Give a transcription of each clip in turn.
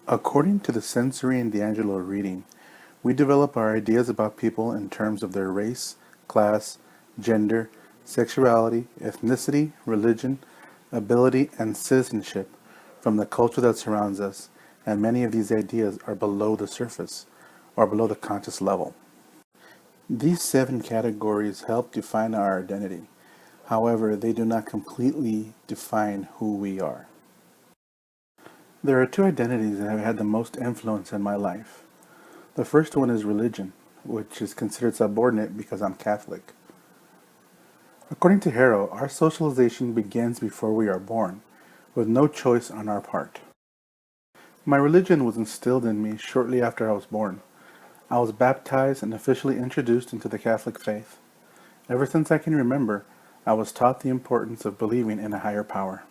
According to the Sensory and D'Angelo reading, we develop our ideas about people in terms of their race, class, gender, sexuality, ethnicity, religion, ability, and citizenship from the culture that surrounds us, and many of these ideas are below the surface, or below the conscious level. These 7 categories help define our identity. However, they do not completely define who we are. There are 2 identities that have had the most influence in my life. The first one is religion, which is considered subordinate because I'm Catholic. According to Harrow, our socialization begins before we are born, with no choice on our part. My religion was instilled in me shortly after I was born. I was baptized and officially introduced into the Catholic faith. Ever since I can remember, I was taught the importance of believing in a higher power.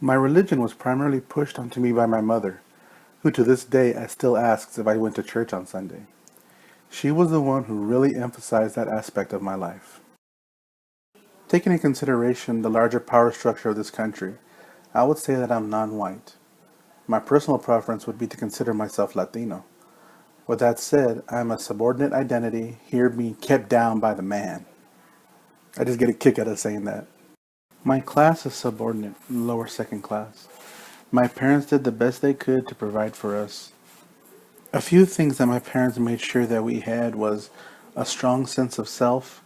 My religion was primarily pushed onto me by my mother, who to this day still asks if I went to church on Sunday. She was the one who really emphasized that aspect of my life. Taking into consideration the larger power structure of this country, I would say that I'm non-white. My personal preference would be to consider myself Latino. With that said, I am a subordinate identity here being kept down by the man. I just get a kick out of saying that. My class is subordinate, lower second class. My parents did the best they could to provide for us. A few things that my parents made sure that we had was a strong sense of self,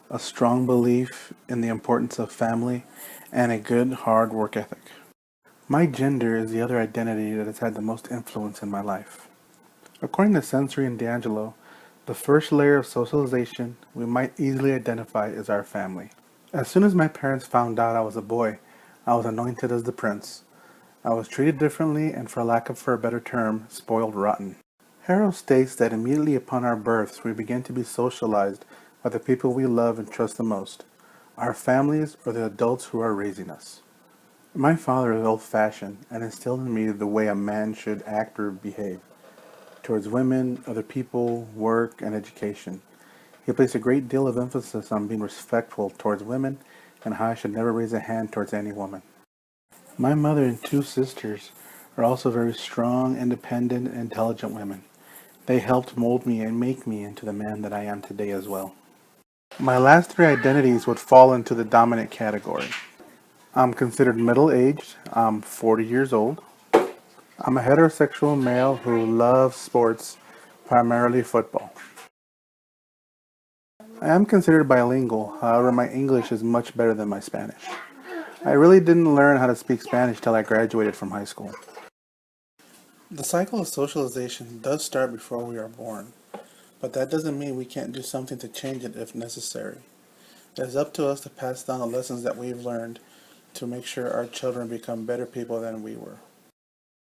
a strong belief in the importance of family, and a good hard work ethic. My gender is the other identity that has had the most influence in my life. According to Sensory and D'Angelo, the first layer of socialization we might easily identify is our family. As soon as my parents found out I was a boy, I was anointed as the prince. I was treated differently and, for lack of a better term, spoiled rotten. Harrow states that immediately upon our births we begin to be socialized by the people we love and trust the most, our families or the adults who are raising us. My father is old-fashioned and instilled in me the way a man should act or behave towards women, other people, work, and education. He placed a great deal of emphasis on being respectful towards women and how I should never raise a hand towards any woman. My mother and 2 sisters are also very strong, independent, and intelligent women. They helped mold me and make me into the man that I am today as well. My last 3 identities would fall into the dominant category. I'm considered middle-aged. I'm 40 years old. I'm a heterosexual male who loves sports, primarily football. I am considered bilingual, however my English is much better than my Spanish. I really didn't learn how to speak Spanish till I graduated from high school. The cycle of socialization does start before we are born, but that doesn't mean we can't do something to change it if necessary. It is up to us to pass down the lessons that we've learned to make sure our children become better people than we were.